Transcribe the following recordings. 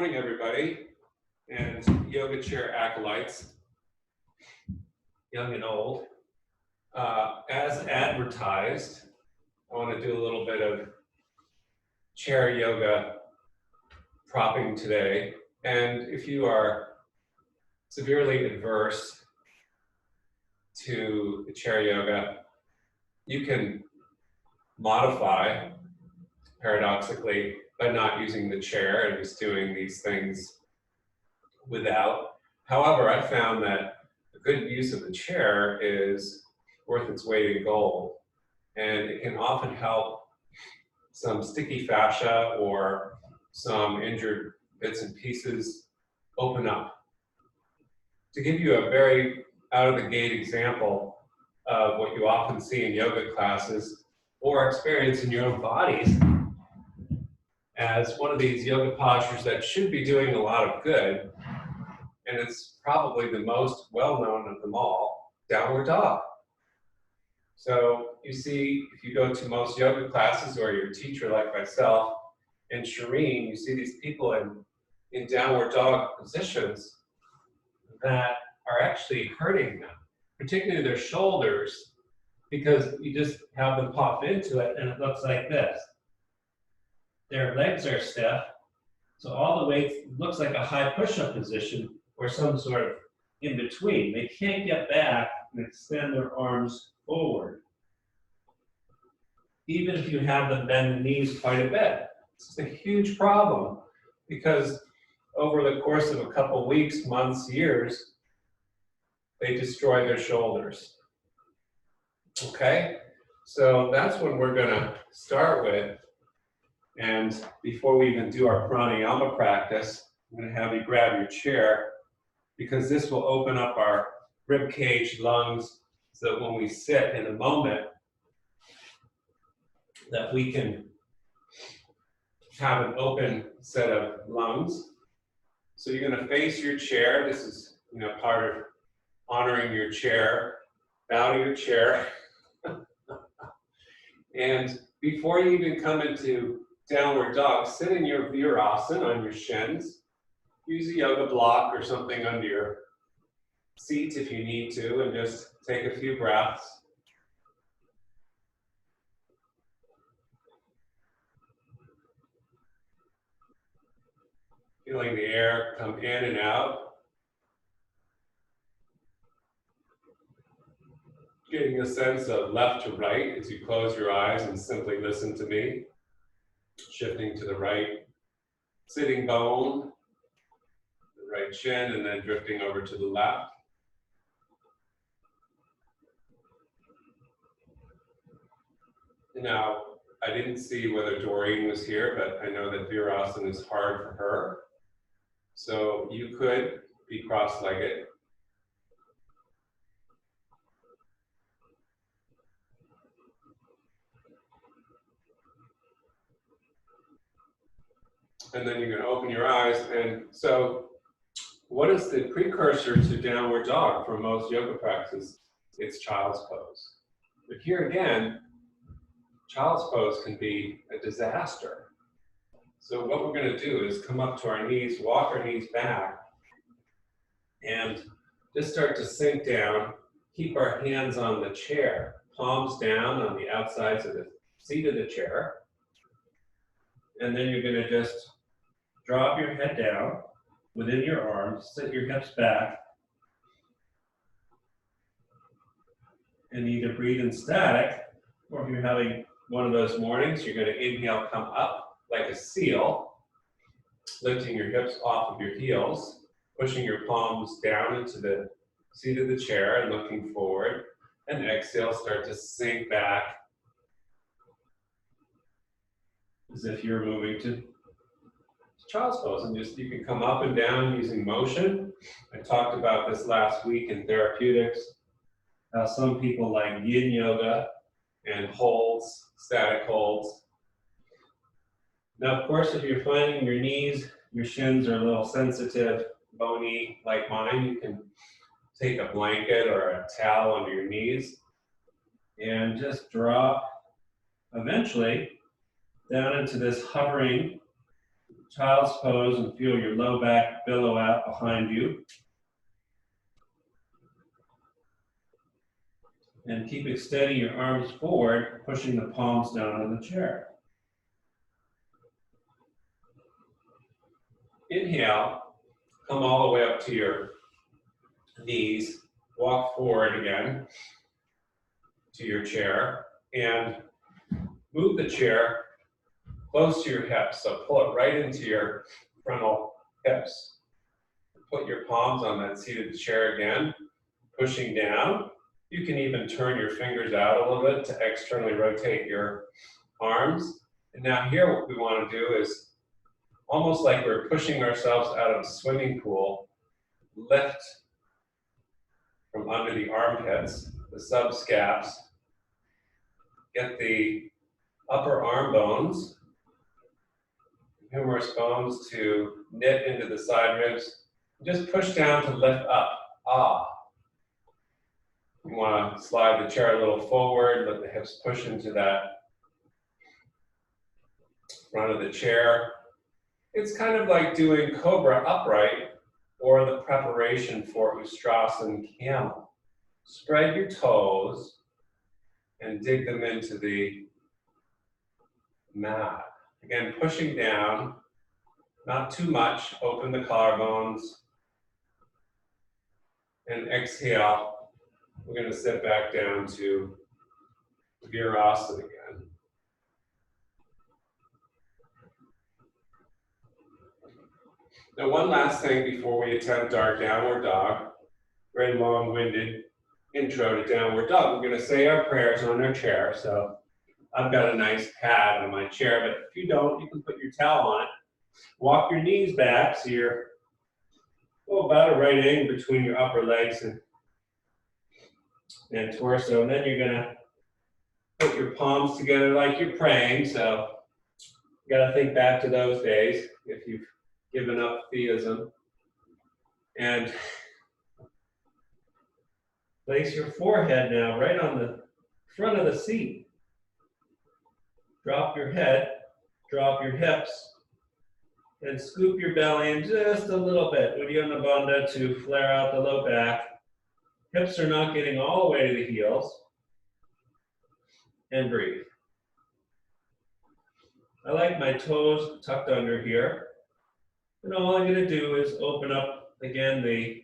morning, everybody, and yoga chair acolytes, young and old. As advertised, I want to do a little bit of chair yoga propping today. And if you are severely adverse to the chair yoga, you can modify, paradoxically, by not using the chair and just doing these things without. However, I found that a good use of the chair is worth its weight in gold, and it can often help some sticky fascia or some injured bits and pieces open up. To give you a very out-of-the-gate example of what you often see in yoga classes or experience in your own bodies, as one of these yoga postures that should be doing a lot of good, and it's probably the most well-known of them all, downward dog. So you see, if you go to most yoga classes or your teacher like myself and Shireen, you see these people in downward dog positions that are actually hurting them, particularly their shoulders, because you just have them pop into it and it looks like this. Their legs are stiff, so all the way looks like a high push-up position or some sort of in between. They can't get back and extend their arms forward, even if you have them bend the knees quite a bit. This is a huge problem because over the course of a couple weeks, months, years, they destroy their shoulders. Okay, so that's what we're gonna start with. And before we even do our pranayama practice, I'm going to have you grab your chair because this will open up our rib cage, lungs, so that when we sit in a moment, that we can have an open set of lungs. So you're going to face your chair. This is, part of honoring your chair. Bow to your chair. And before you even come into downward dog, sit in your virasana on your shins. Use a yoga block or something under your seat if you need to, and just take a few breaths. Feeling the air come in and out. Getting a sense of left to right as you close your eyes and simply listen to me. Shifting to the right sitting bone, the right shin, and then drifting over to the left. Now, I didn't see whether Doreen was here, but I know that Virasana is hard for her. So you could be cross-legged. And then you're going to open your eyes. And so what is the precursor to downward dog for most yoga practices? It's child's pose. But here again, child's pose can be a disaster. So what we're going to do is come up to our knees, walk our knees back, and just start to sink down. Keep our hands on the chair, palms down on the outsides of the seat of the chair. And then you're going to just drop your head down within your arms, sit your hips back, and either breathe in static, or if you're having one of those mornings, you're going to inhale, come up like a seal, lifting your hips off of your heels, pushing your palms down into the seat of the chair and looking forward, and exhale, start to sink back as if you're moving to child's pose, and just you can come up and down using motion. I talked about this last week in therapeutics, how some people like yin yoga and holds, static holds. Now, of course, if you're finding your knees, your shins are a little sensitive, bony like mine, you can take a blanket or a towel under your knees and just drop eventually down into this hovering child's pose and feel your low back billow out behind you. And keep extending your arms forward, pushing the palms down on the chair. Inhale, come all the way up to your knees, walk forward again to your chair, and move the chair close to your hips. So pull it right into your frontal hips. Put your palms on that seat of the chair again, pushing down. You can even turn your fingers out a little bit to externally rotate your arms. And now here what we want to do is, almost like we're pushing ourselves out of a swimming pool, lift from under the armpits, the subscaps, get the upper arm bones, humerus bones to knit into the side ribs. Just push down to lift up. Ah. You want to slide the chair a little forward, let the hips push into that front of the chair. It's kind of like doing Cobra upright or the preparation for Ustrasana camel. Spread your toes and dig them into the mat. Again, pushing down, not too much. Open the collarbones. And exhale. We're going to sit back down to Virasana again. Now, one last thing before we attempt our downward dog. Very long-winded intro to downward dog. We're going to say our prayers on our chair. So I've got a nice pad on my chair, but if you don't, you can put your towel on it. Walk your knees back so you're about a right angle between your upper legs and torso. And then you're going to put your palms together like you're praying. So you got to think back to those days if you've given up theism. And place your forehead now right on the front of the seat. Drop your head, drop your hips, and scoop your belly in just a little bit. Uddiyana Bandha to flare out the low back. Hips are not getting all the way to the heels. And breathe. I like my toes tucked under here. And all I'm going to do is open up again the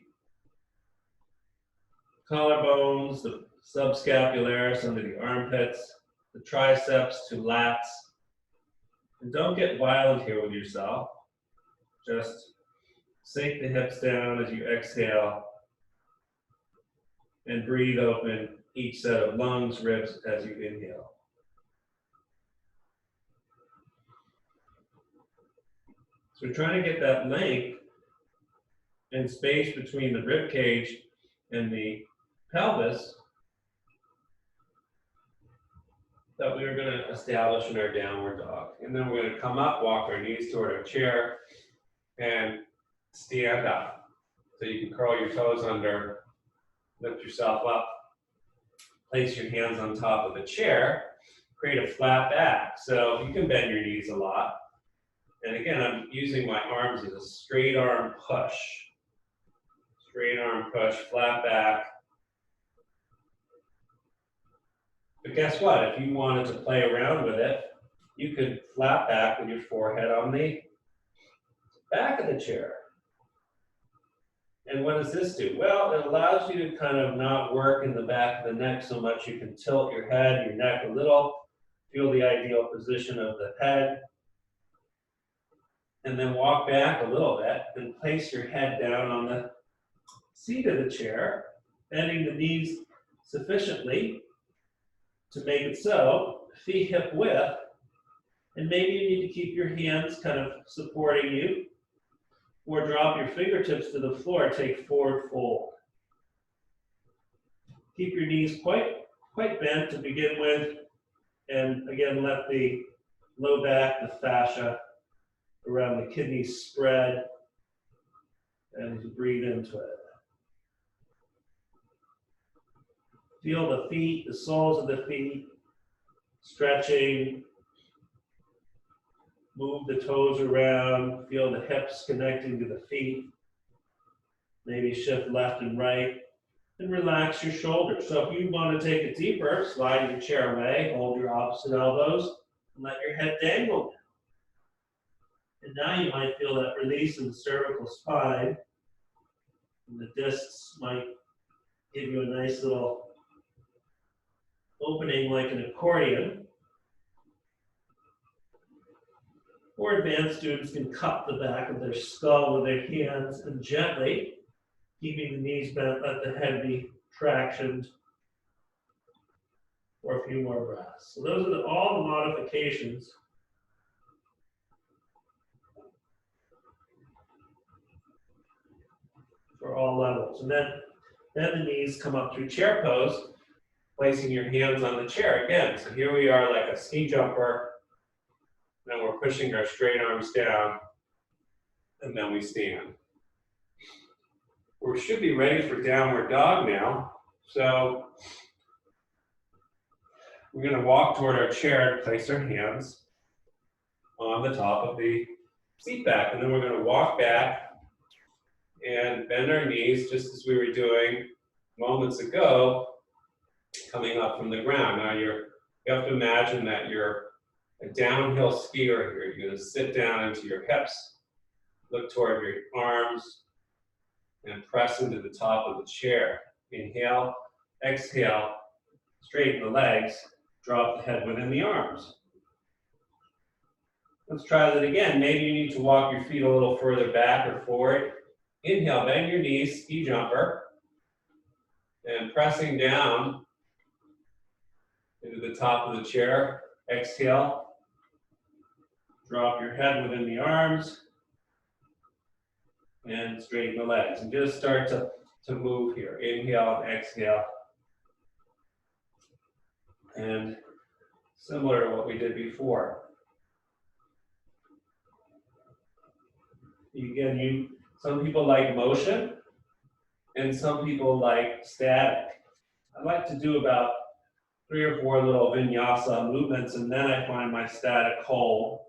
collarbones, the subscapularis under the armpits, the triceps to lats. And don't get violent here with yourself. Just sink the hips down as you exhale and breathe open each set of lungs, ribs as you inhale. So we're trying to get that length and space between the rib cage and the pelvis that we are going to establish in our downward dog. And then we're going to come up, walk our knees toward our chair, and stand up. So you can curl your toes under, lift yourself up, place your hands on top of the chair, create a flat back. So you can bend your knees a lot. And again, I'm using my arms as a straight arm push. Straight arm push, flat back. But guess what? If you wanted to play around with it, you could flat back with your forehead on the back of the chair. And what does this do? Well, it allows you to kind of not work in the back of the neck so much. You can tilt your head, your neck a little, feel the ideal position of the head, and then walk back a little bit and place your head down on the seat of the chair, bending the knees sufficiently to make it so, feet hip width, and maybe you need to keep your hands kind of supporting you, or drop your fingertips to the floor, take forward fold. Keep your knees quite bent to begin with, and again, let the low back, the fascia around the kidneys spread, and breathe into it. Feel the feet, the soles of the feet, stretching. move the toes around, feel the hips connecting to the feet. Maybe shift left and right, and relax your shoulders. So if you want to take it deeper, slide your chair away, hold your opposite elbows, and let your head dangle down. And now you might feel that release in the cervical spine, and the discs might give you a nice little opening like an accordion. Or advanced students can cup the back of their skull with their hands and gently, keeping the knees bent, let the head be tractioned for a few more breaths. So those are all the modifications for all levels. And then the knees come up through chair pose, placing your hands on the chair again. So here we are like a ski jumper. Then we're pushing our straight arms down, and then we stand. We should be ready for downward dog now. So we're going to walk toward our chair and place our hands on the top of the seat back. And then we're going to walk back and bend our knees just as we were doing moments ago, coming up from the ground. Now you have to imagine that you're a downhill skier here. You're going to sit down into your hips, look toward your arms, and press into the top of the chair. Inhale, exhale, straighten the legs, drop the head within the arms. Let's try that again. Maybe you need to walk your feet a little further back or forward. Inhale, bend your knees, ski jumper, and pressing down into the top of the chair. Exhale, drop your head within the arms, and straighten the legs. And just start to move here. Inhale and exhale. And similar to what we did before. Again, some people like motion, and some people like static. I like to do about 3 or 4 little vinyasa movements, and then I find my static hold.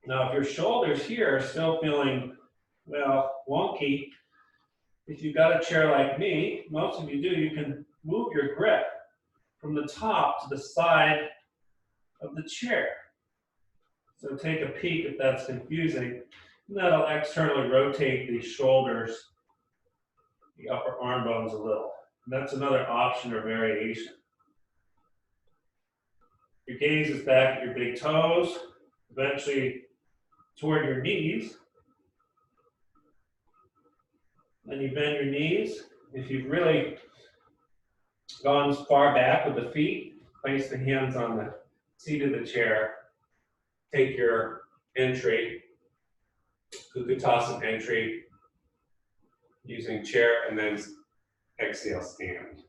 Now, if your shoulders here are still feeling, well, wonky, if you've got a chair like me, most of you do, you can move your grip from the top to the side of the chair. So take a peek if that's confusing. And that'll externally rotate the shoulders, the upper arm bones a little. And that's another option or variation. Your gaze is back at your big toes, eventually toward your knees. Then you bend your knees. If you've really gone as far back with the feet, place the hands on the seat of the chair. Take your entry, Kukutasana entry, using chair, and then exhale, stand.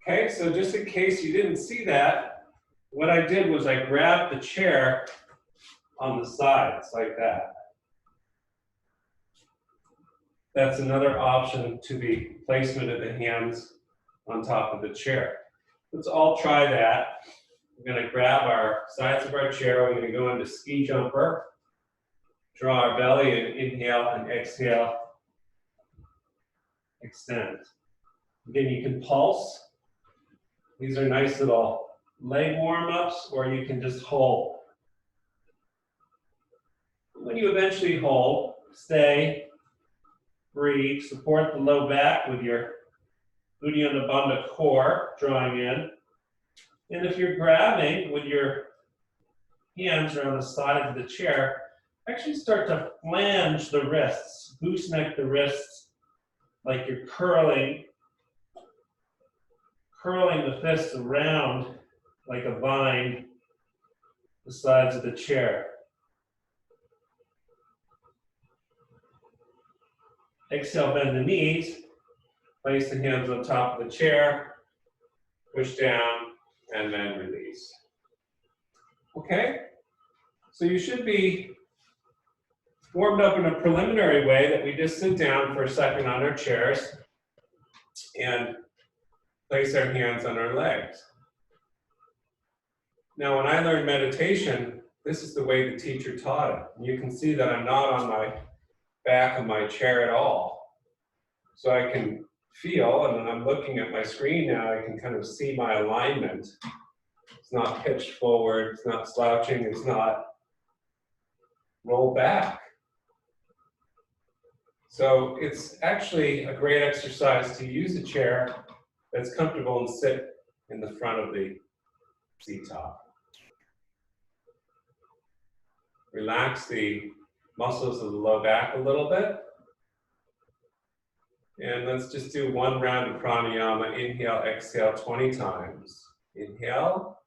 Okay, so just in case you didn't see that, what I did was I grabbed the chair on the sides like that. That's another option to the placement of the hands on top of the chair. Let's all try that. We're going to grab our sides of our chair. We're going to go into ski jumper. Draw our belly and inhale and exhale. Extend. Again, you can pulse. These are nice little leg warm-ups, or you can just hold. When you eventually hold, stay, breathe, support the low back with your Uddiyana Bandha core drawing in. And if you're grabbing with your hands around the sides of the chair, actually start to flange the wrists, gooseneck the wrists, like you're curling the fists around like a vine, the sides of the chair. Exhale, bend the knees, place the hands on top of the chair, push down, and then release. Okay? So you should be warmed up in a preliminary way that we just sit down for a second on our chairs and place our hands on our legs. Now, when I learned meditation, this is the way the teacher taught it. And you can see that I'm not on my back of my chair at all. So I can feel, and when I'm looking at my screen now, I can kind of see my alignment. It's not pitched forward, it's not slouching, it's not rolled back. So it's actually a great exercise to use a chair that's comfortable and sit in the front of the seat top. Relax the muscles of the low back a little bit. And let's just do one round of pranayama. Inhale, exhale 20 times. Inhale,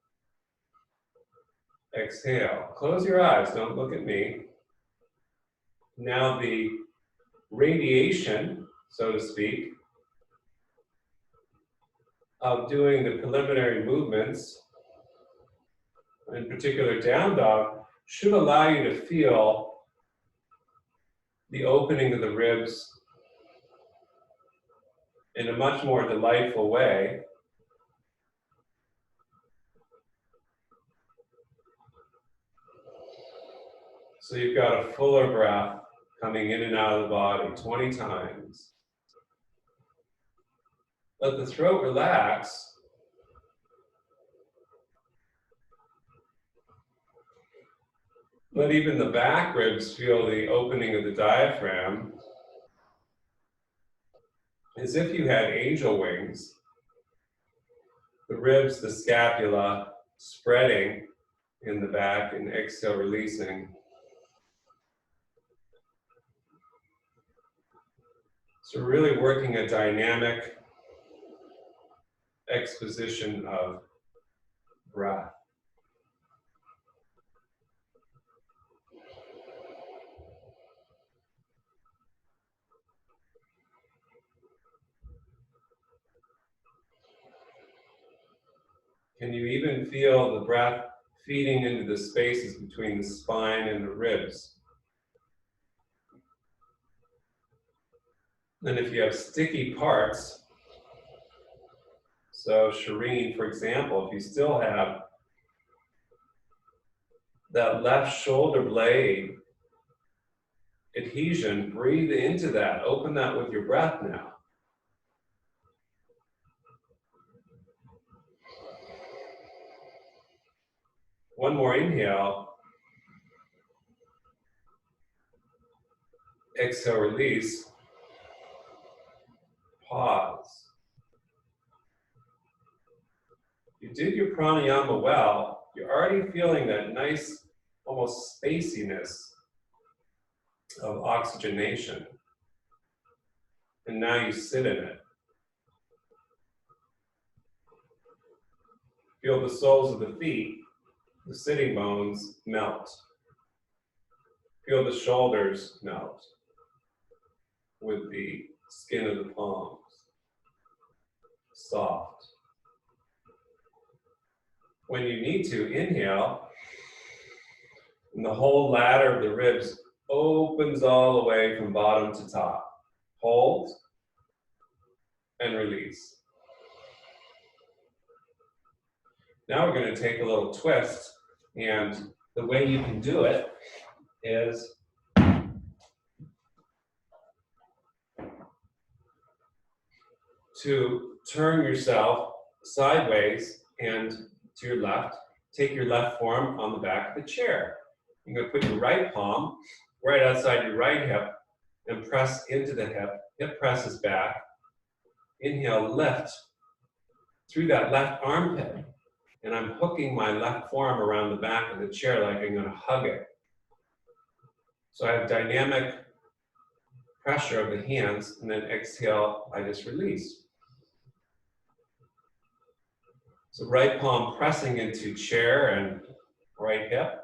exhale. Close your eyes, don't look at me. Now the radiation, so to speak, of doing the preliminary movements, in particular down dog, should allow you to feel the opening of the ribs in a much more delightful way. So you've got a fuller breath coming in and out of the body 20 times. Let the throat relax. Let even the back ribs feel the opening of the diaphragm, as if you had angel wings. The ribs, the scapula, spreading in the back, and exhale, releasing. So really working a dynamic exposition of breath. Can you even feel the breath feeding into the spaces between the spine and the ribs? And if you have sticky parts, so Shireen, for example, if you still have that left shoulder blade adhesion, breathe into that. Open that with your breath now. One more inhale. Exhale, release. Pause. You did your pranayama well. You're already feeling that nice, almost spaciness of oxygenation. And now you sit in it. Feel the soles of the feet, the sitting bones melt. Feel the shoulders melt with the skin of the palms. Soft. When you need to, inhale, and the whole ladder of the ribs opens all the way from bottom to top. Hold and release. Now we're going to take a little twist, and the way you can do it is to turn yourself sideways and to your left. Take your left forearm on the back of the chair. You're going to put your right palm right outside your right hip and press into the hip. Hip presses back. Inhale, lift through that left armpit. And I'm hooking my left forearm around the back of the chair like I'm going to hug it. So I have dynamic pressure of the hands, and then exhale, I just release. So right palm pressing into chair and right hip.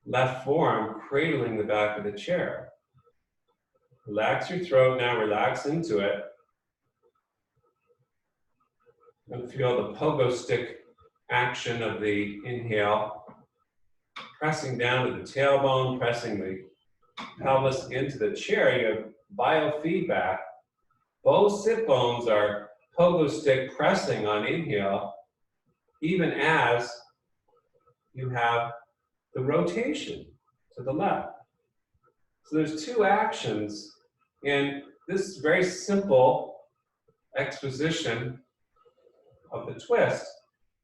Left forearm cradling the back of the chair. Relax your throat now, relax into it. And feel the pogo stick action of the inhale. Pressing down to the tailbone, pressing the pelvis into the chair. You have biofeedback. Both sit bones are pogo stick pressing on inhale, even as you have the rotation to the left. So there's two actions, and this is very simple exposition of the twist,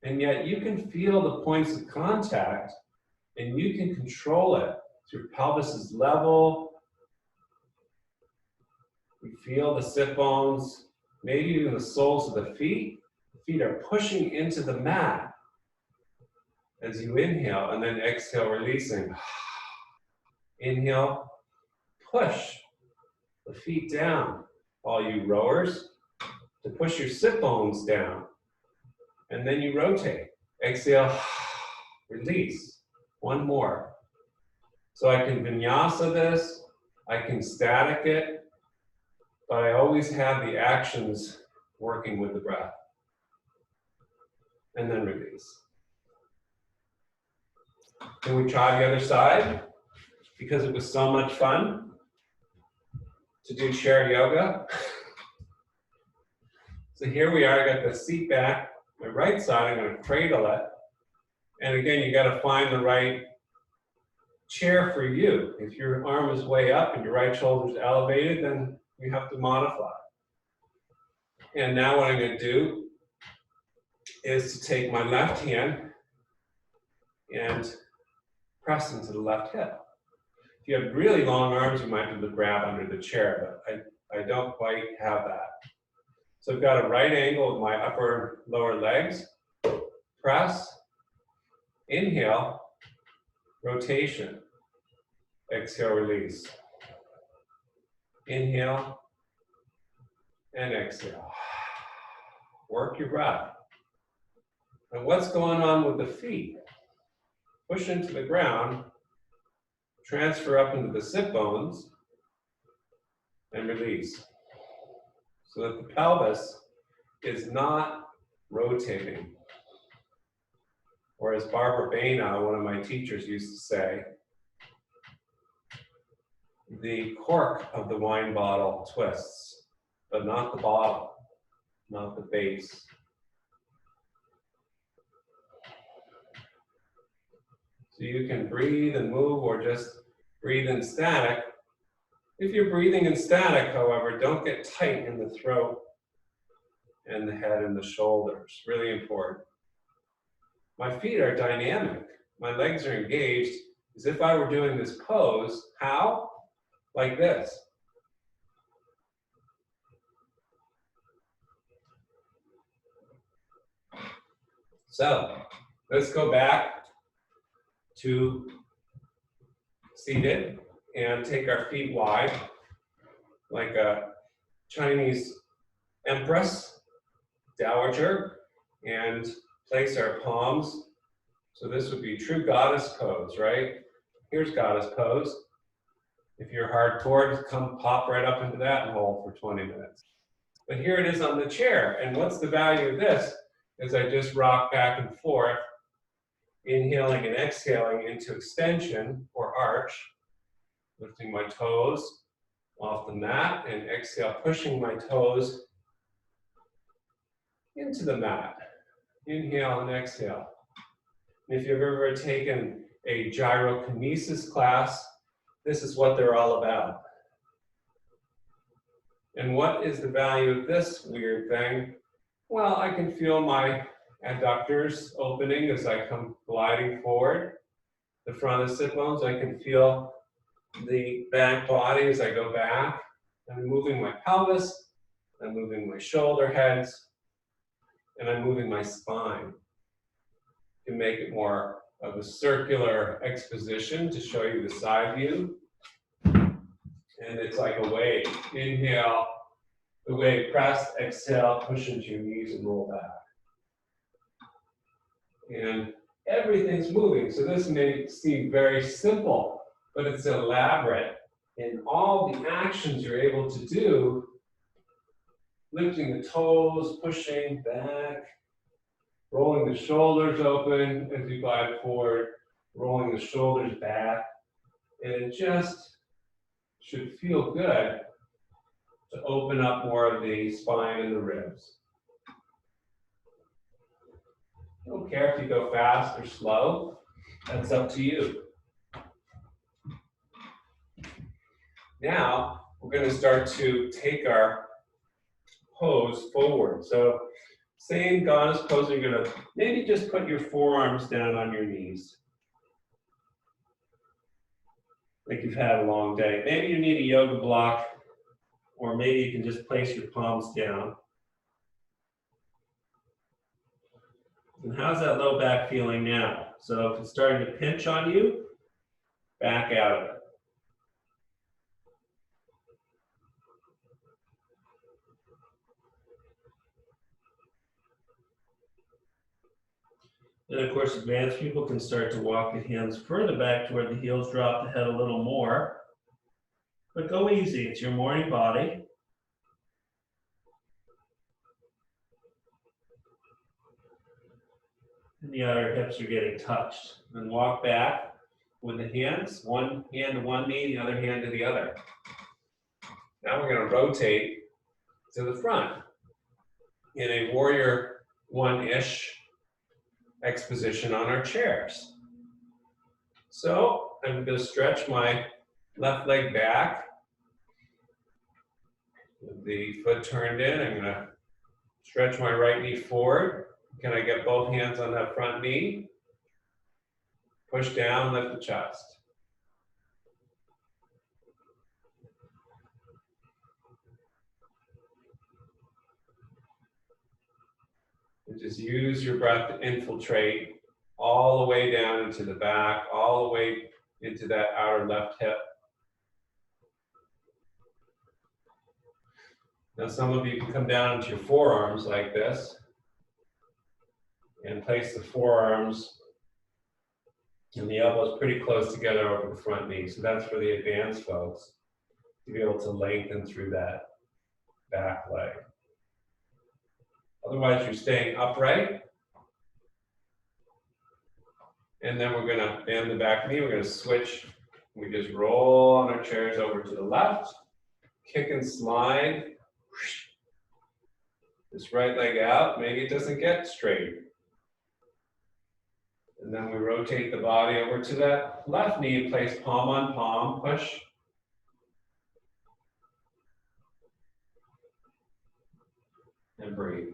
and yet you can feel the points of contact, and you can control it. Your pelvis is level. You feel the sit bones, maybe even the soles of the feet. The feet are pushing into the mat as you inhale, and then exhale, releasing. Inhale, push the feet down. All you rowers, to push your sit bones down. And then you rotate. Exhale, release. One more. So I can vinyasa this, I can static it, but I always have the actions working with the breath. And then release. Can we try the other side? Because it was so much fun to do chair yoga. So here we are, I got the seat back, my right side, I'm gonna cradle it. And again, you gotta find the right chair for you. If your arm is way up and your right shoulder is elevated, then you have to modify. And now what I'm gonna do is to take my left hand and press into the left hip. If you have really long arms, you might be able to grab under the chair, but I don't quite have that. So I've got a right angle with my upper lower legs. Press, inhale, rotation. Exhale, release. Inhale and exhale. Work your breath. And what's going on with the feet? Push into the ground, transfer up into the sit bones, and release. So that the pelvis is not rotating. Or as Barbara Baina, one of my teachers, used to say, the cork of the wine bottle twists, but not the bottle, not the base. So you can breathe and move or just breathe in static. If you're breathing in static, however, don't get tight in the throat and the head and the shoulders. Really important. My feet are dynamic. My legs are engaged as if I were doing this pose. How? Like this. So let's go back to seated and take our feet wide like a Chinese empress, dowager, and place our palms. So this would be true goddess pose, right? Here's goddess pose. If you're hardcore, come pop right up into that and hold for 20 minutes. But here it is on the chair. And what's the value of this? Is I just rock back and forth, inhaling and exhaling into extension or arch, lifting my toes off the mat, and exhale, pushing my toes into the mat. Inhale and exhale. And if you've ever taken a gyrokinesis class, this is what they're all about. And what is the value of this weird thing? Well, I can feel my adductors opening as I come gliding forward. The front of the sit bones, I can feel the back body as I go back. I'm moving my pelvis, I'm moving my shoulder heads, and I'm moving my spine to make it more of a circular exposition to show you the side view. And it's like a wave. Inhale, the wave, press, exhale, push into your knees and roll back. And everything's moving. So this may seem very simple, but it's elaborate. And all the actions you're able to do, lifting the toes, pushing back, rolling the shoulders open as you glide forward, rolling the shoulders back, and it just should feel good to open up more of the spine and the ribs. I don't care if you go fast or slow. That's up to you. Now, we're going to start to take our pose forward. So, same goddess pose, you're going to maybe just put your forearms down on your knees. Like you've had a long day. Maybe you need a yoga block, or maybe you can just place your palms down. And how's that low back feeling now? So if it's starting to pinch on you, back out of it. And of course, advanced people can start to walk the hands further back toward the heels, drop the head a little more. But go easy, it's your morning body. And the outer hips are getting touched. And walk back with the hands, one hand to one knee, the other hand to the other. Now we're going to rotate to the front in a warrior one-ish exposition on our chairs. So I'm going to stretch my left leg back. With the foot turned in, I'm going to stretch my right knee forward. Can I get both hands on that front knee? Push down, lift the chest. And just use your breath to infiltrate all the way down into the back, all the way into that outer left hip. Now some of you can come down into your forearms like this and place the forearms and the elbows pretty close together over the front knee. So that's for the advanced folks to be able to lengthen through that back leg. Otherwise, you're staying upright. And then we're going to bend the back knee. We're going to switch. We just roll on our chairs over to the left, kick and slide. This right leg out. Maybe it doesn't get straight. And then we rotate the body over to that left knee, place palm on palm, push. And breathe.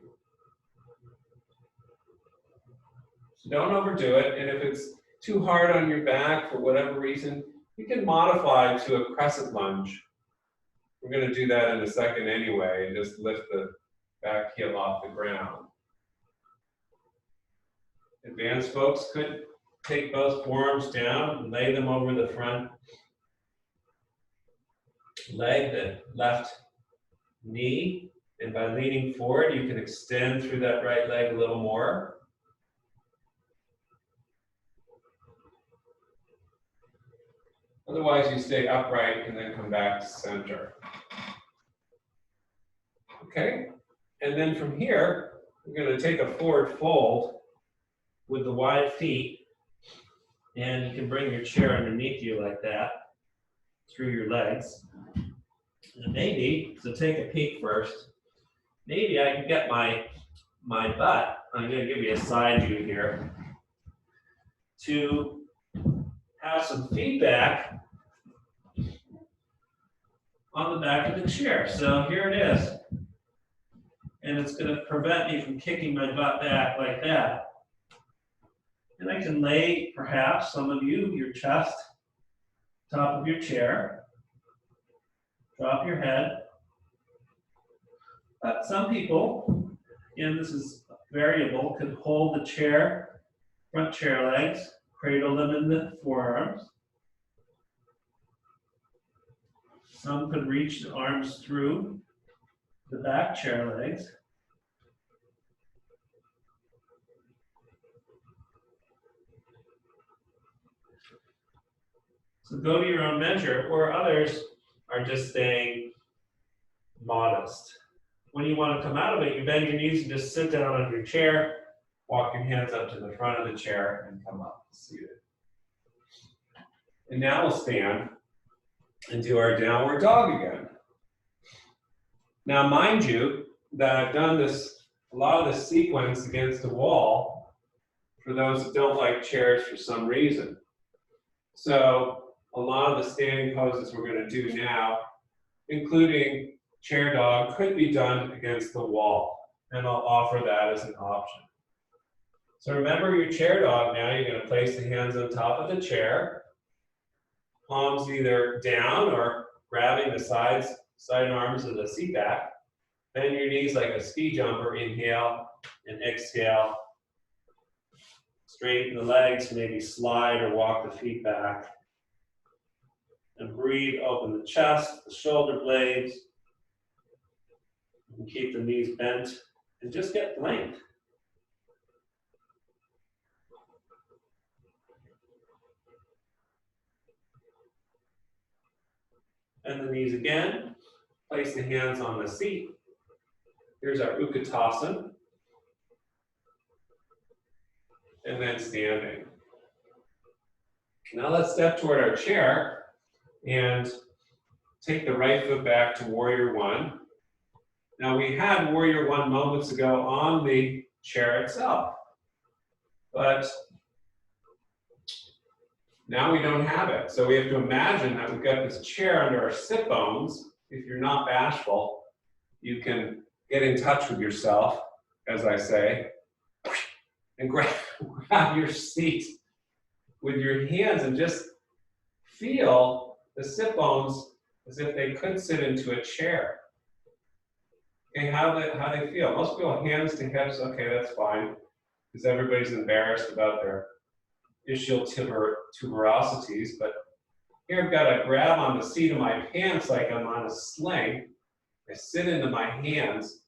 So don't overdo it, and if it's too hard on your back for whatever reason, you can modify to a crescent lunge. We're going to do that in a second anyway, and just lift the back heel off the ground. Advanced folks could take both forearms down and lay them over the front leg, the left knee, and by leaning forward, you can extend through that right leg a little more. Otherwise, you stay upright and then come back to center. Okay, and then from here, we're going to take a forward fold with the wide feet, and you can bring your chair underneath you like that, through your legs. And maybe, so take a peek first, maybe I can get my butt, I'm going to give you a side view here, to have some feedback on the back of the chair. So here it is. And it's going to prevent me from kicking my butt back like that. And I can lay, perhaps, some of you, your chest, top of your chair. Drop your head. But some people, again, this is variable, could hold the chair, front chair legs, cradle them in the forearms. Some could reach the arms through the back chair legs. So go to your own measure, or others are just staying modest. When you want to come out of it, you bend your knees and just sit down on your chair, walk your hands up to the front of the chair, and come up seated. And now we'll stand and do our downward dog again. Now, mind you, that I've done this, a lot of this sequence against the wall for for those that don't like chairs for some reason. So a lot of the standing poses we're going to do now, including chair dog, could be done against the wall, and I'll offer that as an option. So remember your chair dog now. You're going to place the hands on top of the chair, palms either down or grabbing the side arms of the seat back. Bend your knees like a ski jumper. Inhale and exhale. Straighten the legs, maybe slide or walk the feet back. And breathe, open the chest, the shoulder blades. And keep the knees bent and just get length. And the knees again. Place the hands on the seat. Here's our Utkatasana. And then standing. Now let's step toward our chair and take the right foot back to Warrior One. Now we had Warrior One moments ago on the chair itself, but now we don't have it. So we have to imagine that we've got this chair under our sit bones. If you're not bashful, you can get in touch with yourself, as I say, and grab your seat with your hands and just feel the sit bones as if they could sit into a chair. Okay, how they feel. Most people hands to hips, okay, that's fine, because everybody's embarrassed about their ischial tuberosities, but here I've got to grab on the seat of my pants like I'm on a sling. I sit into my hands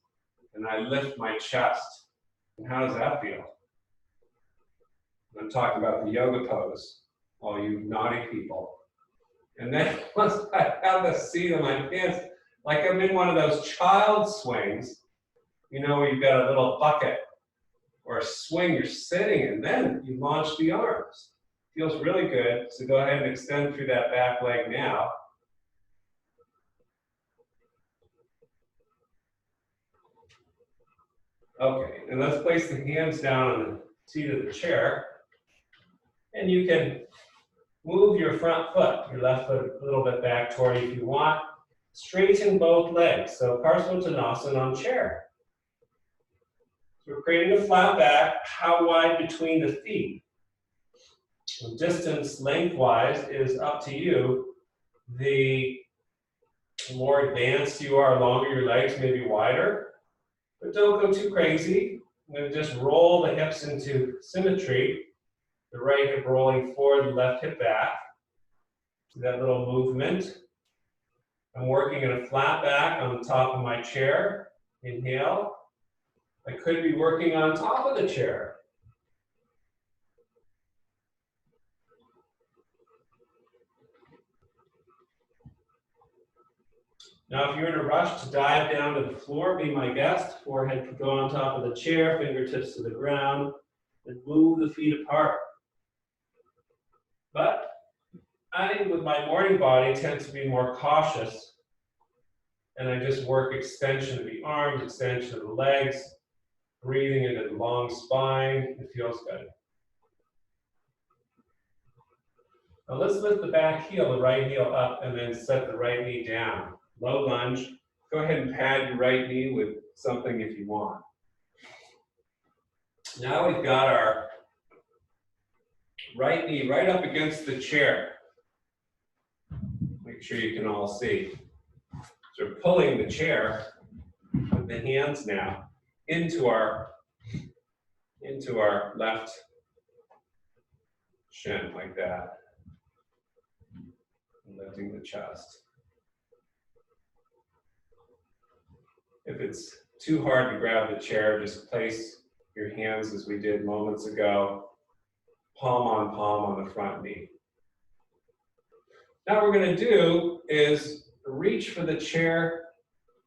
and I lift my chest. And how does that feel? I'm talking about the yoga pose, all you naughty people. And then once I have the seat of my pants, like I'm in one of those child swings, you know, where you've got a little bucket or a swing you're sitting in, then you launch the arms. Feels really good, so go ahead and extend through that back leg now. Okay, and let's place the hands down on the seat of the chair. And you can move your front foot, your left foot a little bit back toward you if you want. Straighten both legs, so Parsvottanasana on chair. So we're creating a flat back. How wide between the feet? The distance lengthwise is up to you. The more advanced you are, longer your legs may be wider, but don't go too crazy. I'm going to just roll the hips into symmetry. The right hip rolling forward, the left hip back. See that little movement? I'm working in a flat back on the top of my chair. Inhale. I could be working on top of the chair. Now, if you're in a rush to dive down to the floor, be my guest. Forehead could go on top of the chair, fingertips to the ground, and move the feet apart. But I, with my morning body, tend to be more cautious, and I just work extension of the arms, extension of the legs, breathing into the long spine. It feels good. Now let's lift the back heel, the right heel up, and then set the right knee down. Low lunge. Go ahead and pad your right knee with something if you want. Now we've got our right knee right up against the chair. Make sure you can all see. So we're pulling the chair with the hands now into our left shin like that. And lifting the chest. If it's too hard to grab the chair, just place your hands as we did moments ago, palm on the front knee. Now what we're going to do is reach for the chair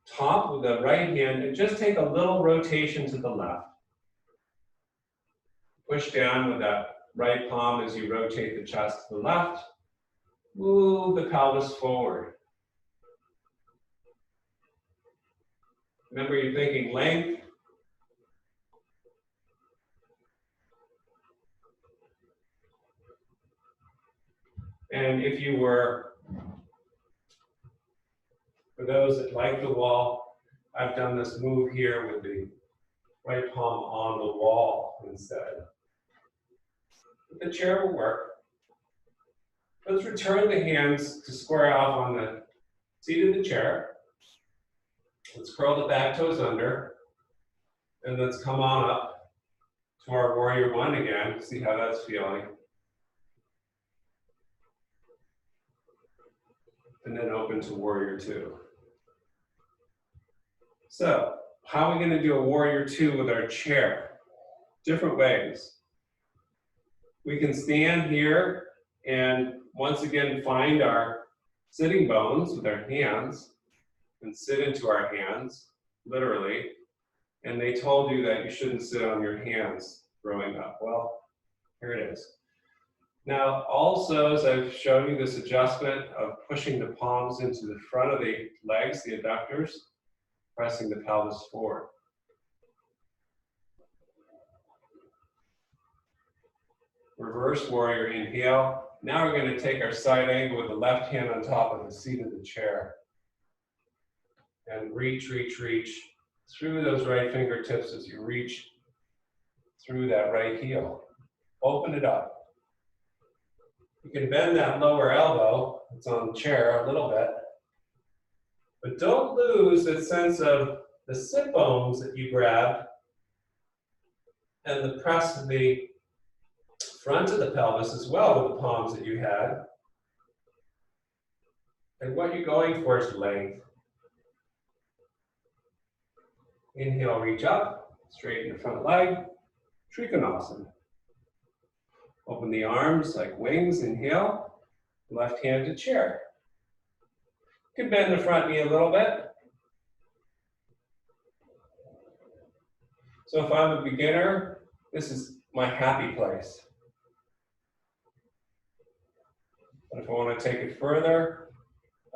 top with the right hand and just take a little rotation to the left. Push down with that right palm as you rotate the chest to the left. Move the pelvis forward. Remember, you're thinking length. And if you were, for those that like the wall, I've done this move here with the right palm on the wall instead. But the chair will work. Let's return the hands to square off on the seat of the chair. Let's curl the back toes under. And let's come on up to our warrior one again, see how that's feeling. And then open to warrior two. So, how are we going to do a warrior two with our chair? Different ways. We can stand here and once again find our sitting bones with our hands and sit into our hands, literally. And they told you that you shouldn't sit on your hands growing up. Well, here it is. Now, also, as I've shown you this adjustment of pushing the palms into the front of the legs, the adductors, pressing the pelvis forward. Reverse warrior inhale. Now we're going to take our side angle with the left hand on top of the seat of the chair. And reach, reach, reach through those right fingertips as you reach through that right heel. Open it up. You can bend that lower elbow that's on the chair a little bit. But don't lose that sense of the sit bones that you grabbed and the press of the front of the pelvis as well with the palms that you had. And what you're going for is length. Inhale, reach up, straighten the front leg, Trikonasana. Open the arms like wings, inhale, left hand to chair. You can bend the front knee a little bit. So if I'm a beginner, this is my happy place. But if I want to take it further,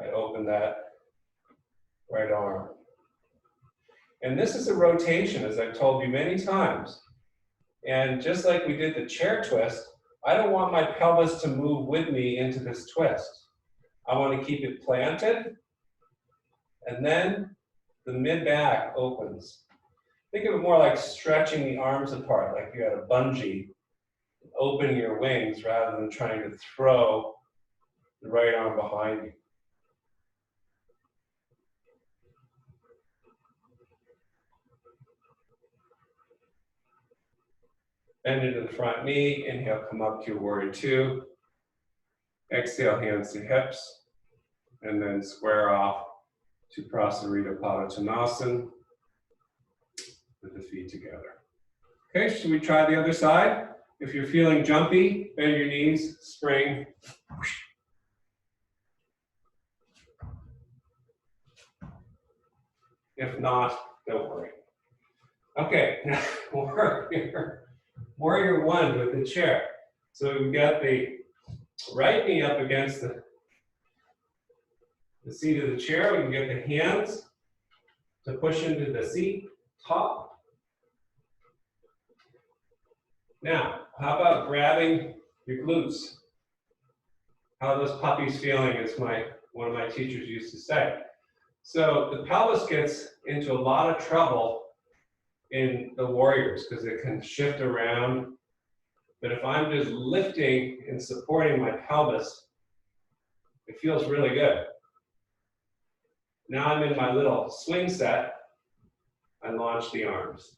I open that right arm. And this is a rotation, as I've told you many times. And just like we did the chair twist, I don't want my pelvis to move with me into this twist. I want to keep it planted, and then the mid-back opens. Think of it more like stretching the arms apart, like you had a bungee, opening your wings rather than trying to throw the right arm behind you. Bend into the front knee, inhale, come up to your warrior two. Exhale, hands to hips, and then square off to Prasarita Padottanasana with the feet together. Okay, should we try the other side? If you're feeling jumpy, bend your knees, spring. If not, don't worry. Okay, now warrior one with the chair. So we've got the right knee up against the seat of the chair. We can get the hands to push into the seat top. Now, how about grabbing your glutes? How are those puppies feeling, as one of my teachers used to say. So the pelvis gets into a lot of trouble in the warriors because it can shift around. But if I'm just lifting and supporting my pelvis, it feels really good. Now I'm in my little swing set. I launch the arms.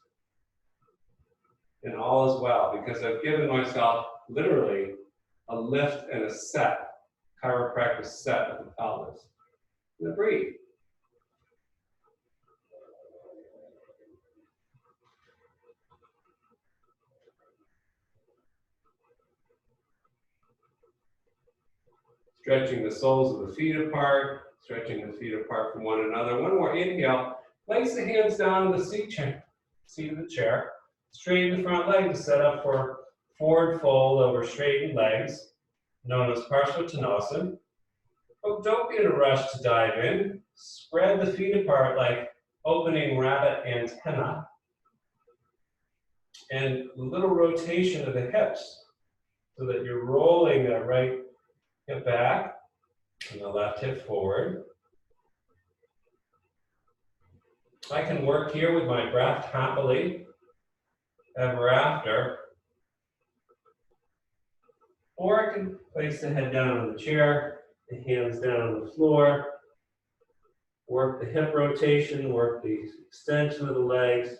And all is well because I've given myself literally a lift and a set, chiropractic set of the pelvis. And then breathe. Stretching the soles of the feet apart, stretching the feet apart from one another. One more inhale. Place the hands down on the seat of the chair. Straighten the front leg to set up for forward fold over straightened legs, known as Parsvottanasana. But don't be in a rush to dive in. Spread the feet apart like opening rabbit antenna. And a little rotation of the hips so that you're rolling that right hip back, and the left hip forward. I can work here with my breath happily, ever after. Or I can place the head down on the chair, the hands down on the floor, work the hip rotation, work the extension of the legs.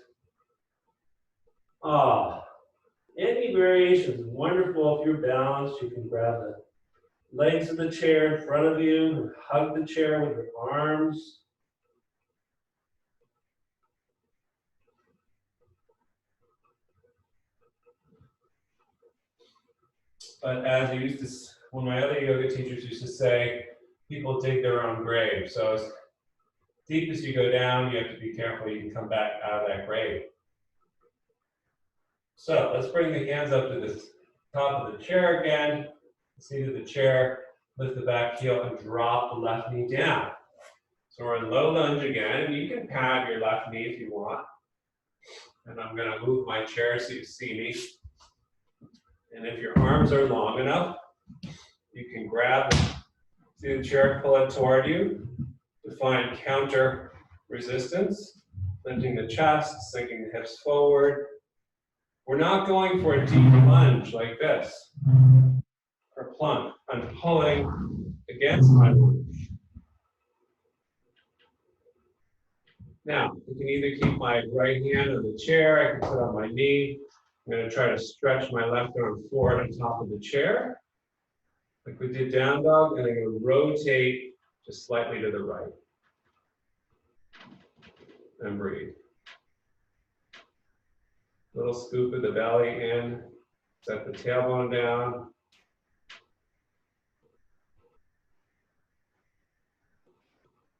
Any variation is wonderful. If you're balanced, you can grab the legs of the chair in front of you and hug the chair with your arms. But as I used to, when my other yoga teachers used to say, people dig their own grave. So as deep as you go down, you have to be careful you can come back out of that grave. So let's bring the hands up to the top of the chair again, seat of the chair, lift the back heel and drop the left knee down. So we're in low lunge again, and you can pad your left knee if you want. And I'm going to move my chair so you see me. And if your arms are long enough, you can grab the chair, pull it toward you to find counter resistance, lifting the chest, sinking the hips forward. We're not going for a deep lunge like this, or plunk. I'm pulling against my lunge. Now, I can either keep my right hand on the chair, I can put it on my knee. I'm going to try to stretch my left arm forward on top of the chair, like we did down dog, and I'm going to rotate just slightly to the right. And breathe. Little scoop of the belly in, set the tailbone down.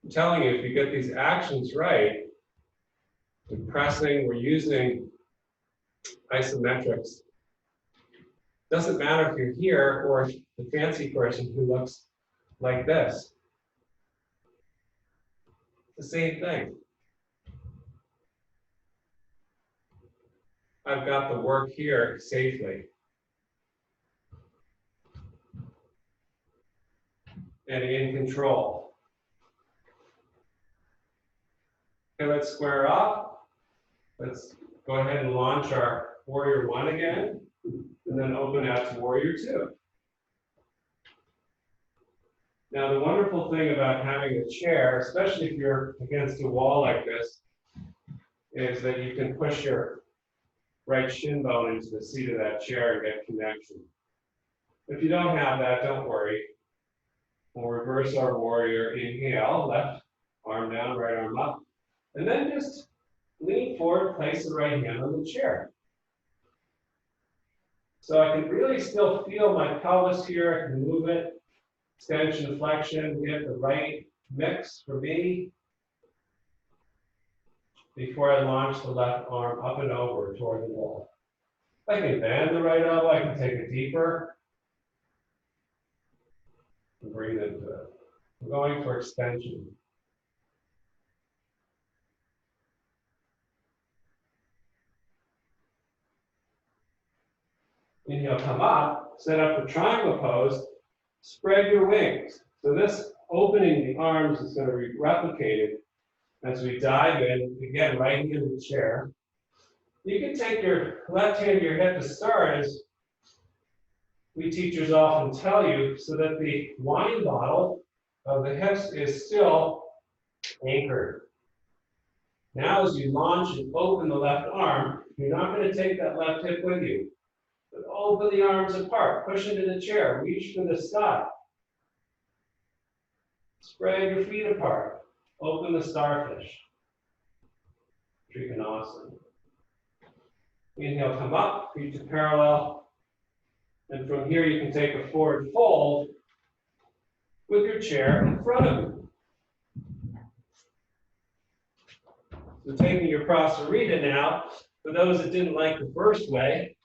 I'm telling you, if you get these actions right, we're pressing, we're using isometrics. Doesn't matter if you're here or the fancy person who looks like this. It's the same thing. I've got the work here safely. And in control. Okay, let's square up. Let's go ahead and launch our Warrior 1 again, and then open out to Warrior 2. Now, the wonderful thing about having a chair, especially if you're against a wall like this, is that you can push your right shin bone into the seat of that chair and get connection. If you don't have that, don't worry. We'll reverse our warrior. Inhale, left arm down, right arm up. And then just lean forward, place the right hand on the chair. So I can really still feel my pelvis here. I can move it, extension, flexion, get the right mix for me before I launch the left arm up and over toward the wall. I can bend the right elbow, I can take it deeper. And breathe into it. I'm going for extension. Inhale, come up, set up for triangle pose, spread your wings. So this opening the arms is going to be replicated as we dive in, again, right into the chair. You can take your left hand to your hip to start, as we teachers often tell you, so that the wine bottle of the hips is still anchored. Now as you launch and open the left arm, you're not going to take that left hip with you. But open the arms apart, push into the chair, reach for the sky. Spread your feet apart, open the starfish. Trikonasana. Inhale, come up, feet to parallel. And from here you can take a forward fold with your chair in front of you. So taking your Prasarita now, for those that didn't like the first way,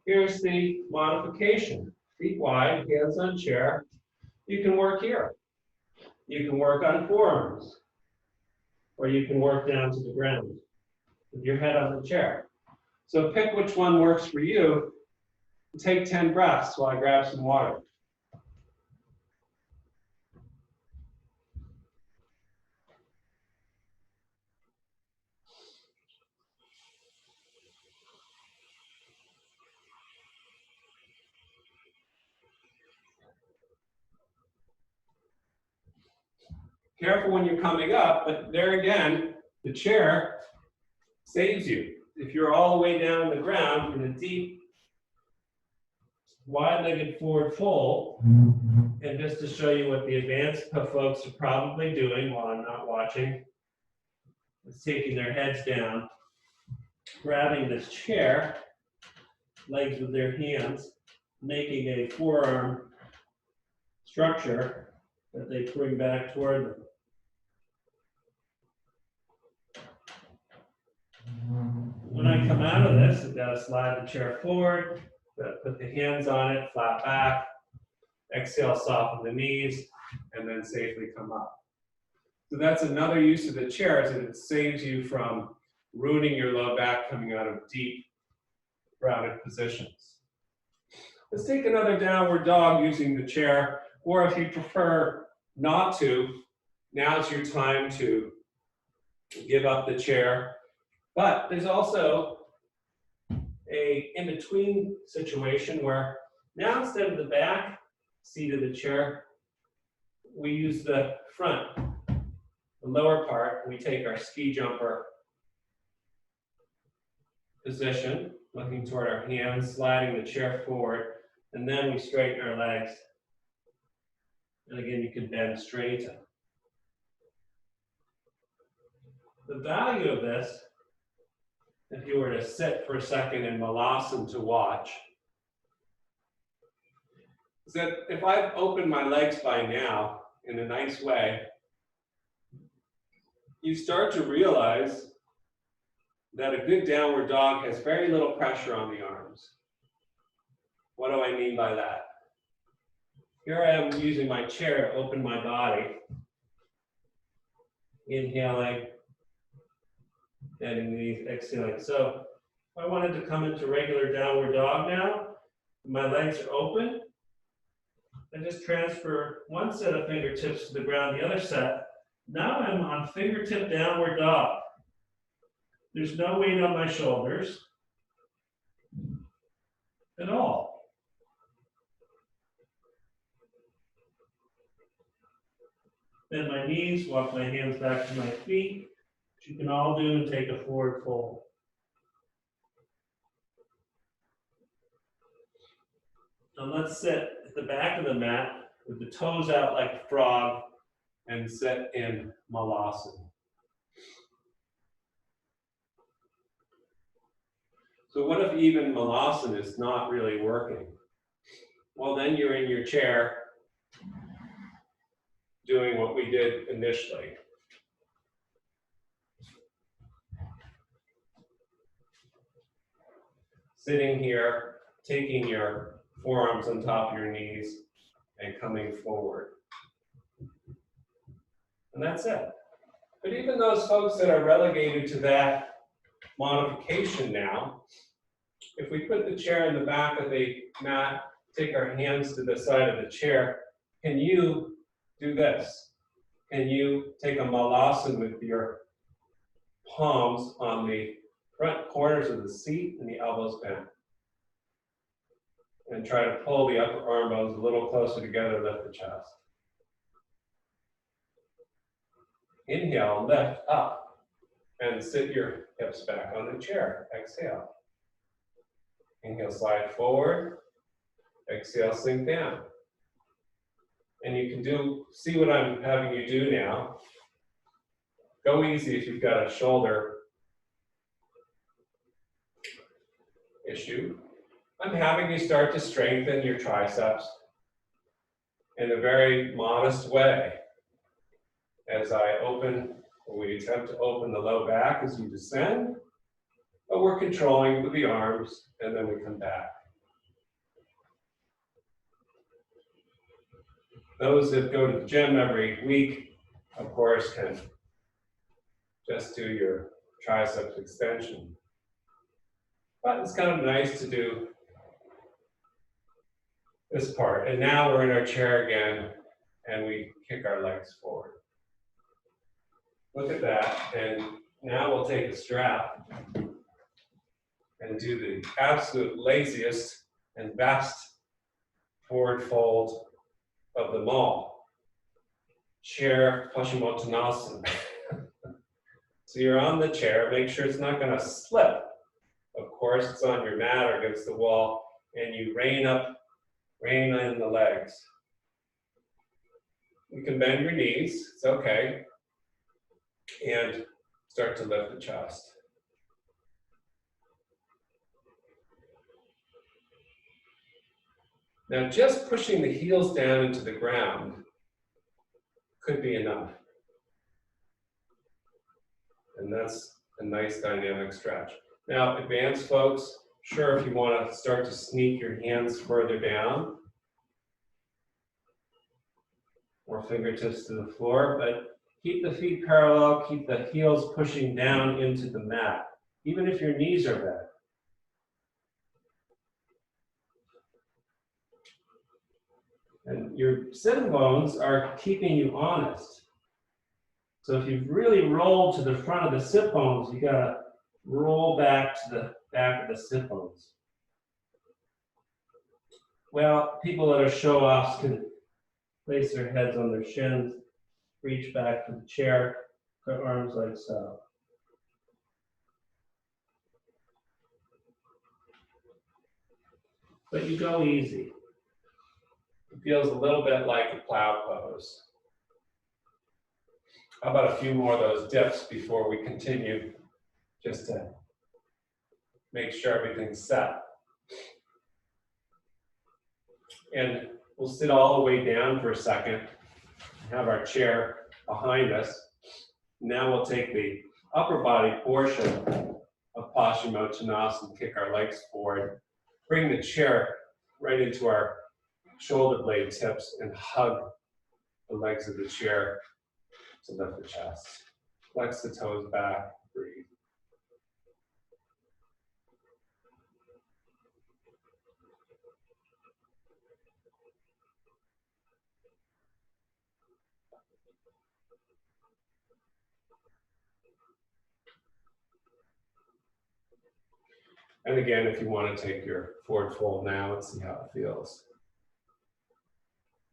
here's the modification. Feet wide, hands on chair. You can work here. You can work on forearms. Or you can work down to the ground with your head on the chair. So pick which one works for you. Take 10 breaths while I grab some water. careful when you're coming up, but there again, the chair saves you. If you're all the way down the ground in a deep, wide-legged forward fold, and just to show you what the advanced folks are probably doing while I'm not watching, is taking their heads down, grabbing this chair, legs with their hands, making a forearm structure that they bring back toward them. When I come out of this, I've got to slide the chair forward, put the hands on it, flat back, exhale, soften the knees, and then safely come up. So that's another use of the chair, is that it saves you from ruining your low back coming out of deep, rounded positions. Let's take another downward dog using the chair, or if you prefer not to, now's your time to give up the chair. But there's also a in-between situation where now instead of the back seat of the chair, we use the front, the lower part. We take our ski jumper position, looking toward our hands, sliding the chair forward, and then we straighten our legs. And again, you can bend straight. The value of this, if you were to sit for a second in Malasana to watch, is that if I've opened my legs by now in a nice way, you start to realize that a good downward dog has very little pressure on the arms. What do I mean by that? Here I am using my chair to open my body, inhaling, bending the knees, exhaling. So if I wanted to come into regular downward dog now, my legs are open, I just transfer one set of fingertips to the ground, the other set. Now I'm on fingertip downward dog. There's no weight on my shoulders at all. Bend my knees, walk my hands back to my feet, which you can all do, and take a forward fold. And let's sit at the back of the mat with the toes out like a frog and sit in Malasana. So what if even Malasana is not really working? Well, then you're in your chair doing what we did initially. Sitting here, taking your forearms on top of your knees and coming forward. And that's it. But even those folks that are relegated to that modification now, if we put the chair in the back of the mat, take our hands to the side of the chair, can you do this? Can you take a Malasana with your palms on the front corners of the seat and the elbows bent? And try to pull the upper arm bones a little closer together, lift the chest. Inhale, lift up, and sit your hips back on the chair. Exhale. Inhale, slide forward. Exhale, sink down. And you can see what I'm having you do now. Go easy if you've got a shoulder issue. I'm having you start to strengthen your triceps in a very modest way. As we attempt to open the low back as you descend, but we're controlling with the arms, and then we come back. Those that go to the gym every week, of course, can just do your triceps extension. But it's kind of nice to do this part. And now we're in our chair again, and we kick our legs forward. Look at that, and now we'll take a strap and do the absolute laziest and best forward fold of them all. chair Paschimottanasana. So you're on the chair, make sure it's not going to slip. Of course, it's on your mat or against the wall, and you rein in the legs. You can bend your knees, it's okay, and start to lift the chest. Now, just pushing the heels down into the ground could be enough. And that's a nice dynamic stretch. Now, advanced folks, sure, if you want to start to sneak your hands further down, or fingertips to the floor, but keep the feet parallel, keep the heels pushing down into the mat, even if your knees are bent. And your sitting bones are keeping you honest. So if you've really rolled to the front of the sit bones, you gotta roll back to the back of the sit bones. Well, people that are show-offs can place their heads on their shins, reach back to the chair, put arms like so. But you go easy. It feels a little bit like a plow pose. How about a few more of those dips before we continue, just to make sure everything's set. And we'll sit all the way down for a second, have our chair behind us. Now we'll take the upper body portion of Paschimottanasana and kick our legs forward. Bring the chair right into our shoulder blade tips and hug the legs of the chair to lift the chest. Flex the toes back, breathe. And again, if you want to take your forward fold now and see how it feels,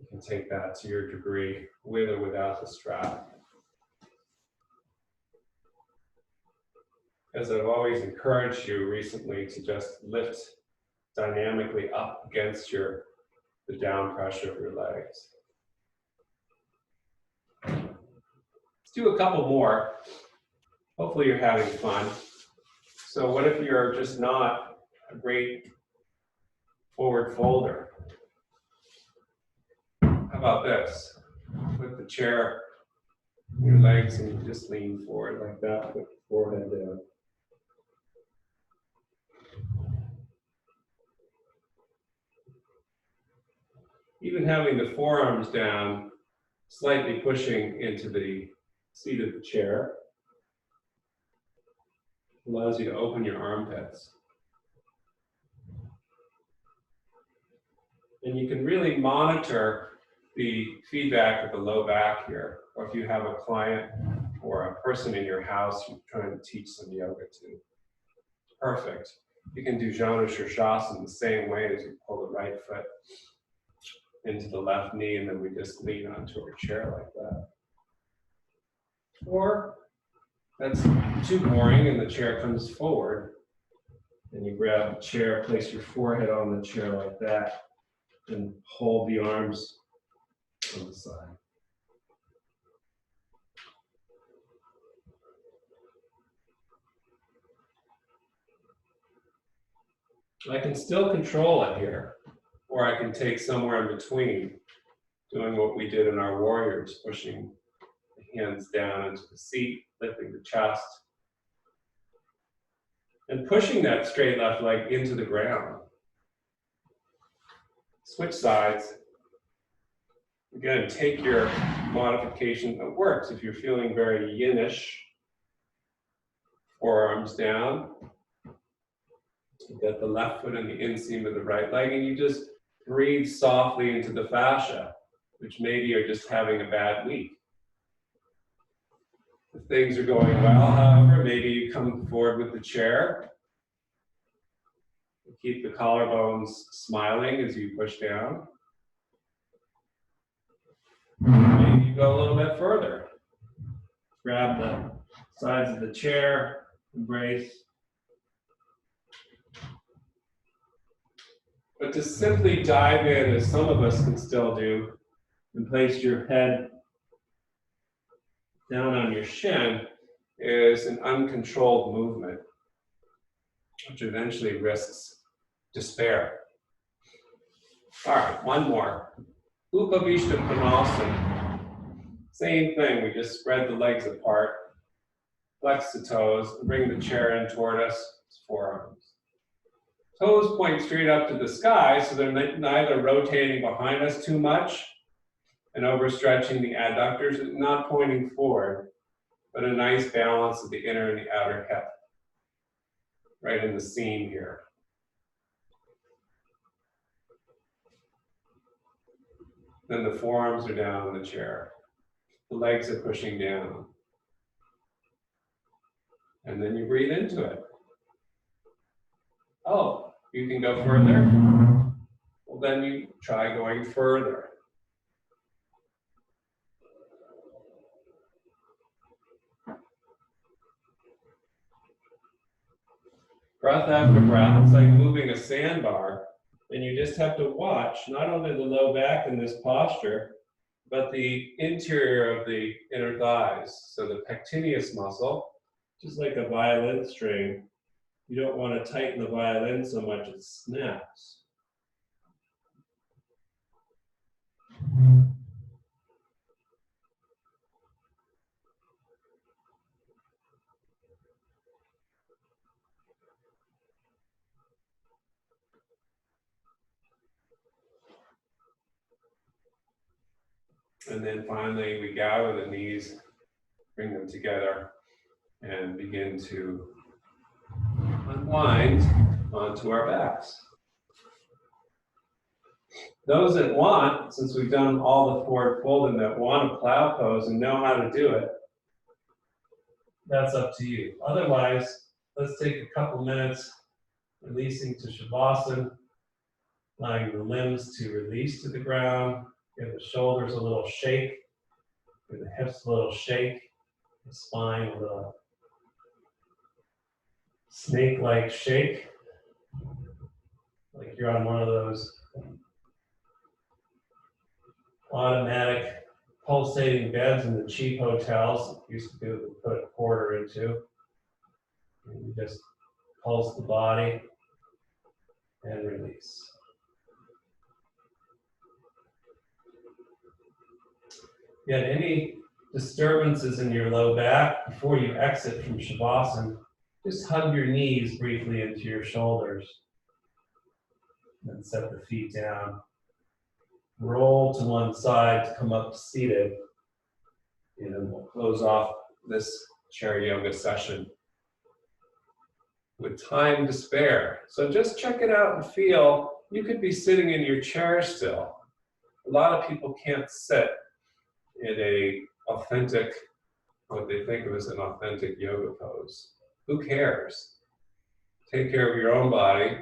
you can take that to your degree, with or without the strap. As I've always encouraged you recently to just lift dynamically up against the down pressure of your legs. Let's do a couple more. Hopefully you're having fun. So what if you're just not a great forward folder? How about this? Put the chair on your legs and you just lean forward like that, put the forehead down. Even having the forearms down, slightly pushing into the seat of the chair, allows you to open your armpits. And you can really monitor the feedback of the low back here, or if you have a client or a person in your house you're trying to teach some yoga to. Perfect. You can do Janu Shirshasana the same way as you pull the right foot into the left knee, and then we just lean onto our chair like that. Or that's too boring and the chair comes forward, and you grab the chair, place your forehead on the chair like that, and hold the arms on the side. I can still control it here, or I can take somewhere in between, doing what we did in our warriors, pushing the hands down into the seat, lifting the chest, and pushing that straight left leg into the ground. Switch sides. Again, take your modification that works. If you're feeling very yin-ish, forearms down. You get the left foot in the inseam of the right leg, and you just breathe softly into the fascia, which maybe you're just having a bad week. If things are going well, however, maybe you come forward with the chair. Keep the collarbones smiling as you push down. Maybe you go a little bit grab the sides of the chair, embrace. But to simply dive in, as some of us can still do, and place your head down on your shin is an uncontrolled movement, which eventually risks despair. All right, one more. Upavishta Pranasana. Same thing, we just spread the legs apart, flex the toes, and bring the chair in toward us, forearms. Toes point straight up to the sky, so they're neither rotating behind us too much and overstretching the adductors, and not pointing forward, but a nice balance of the inner and the outer hip, right in the seam here. Then the forearms are down on the chair. The legs are pushing down. And then you breathe into it. Oh, you can go further? Well, then you try going further. Breath after breath, it's like moving a sandbar, and you just have to watch not only the low back in this posture, but the interior of the inner thighs. So the pectineus muscle, just like a violin string, you don't want to tighten the violin so much it snaps. And then finally, we gather the knees, bring them together, and begin to unwind onto our backs. Those that want, since we've done all the forward folding, that want a plow pose and know how to do it, that's up to you. Otherwise, let's take a couple minutes releasing to Shavasana, allowing the limbs to release to the ground, give the shoulders a little shake, give the hips a little shake, the spine a little snake-like shake, like you're on one of those automatic pulsating beds in the cheap hotels. Used to be able to put a quarter into. And you just pulse the body and release. Get any disturbances in your low back before you exit from Shavasana. Just hug your knees briefly into your shoulders. Then set the feet down. Roll to one side to come up seated. And then we'll close off this chair yoga session with time to spare. So just check it out and feel. You could be sitting in your chair still. A lot of people can't sit in a authentic, what they think of as an authentic yoga pose. Who cares? Take care of your own body,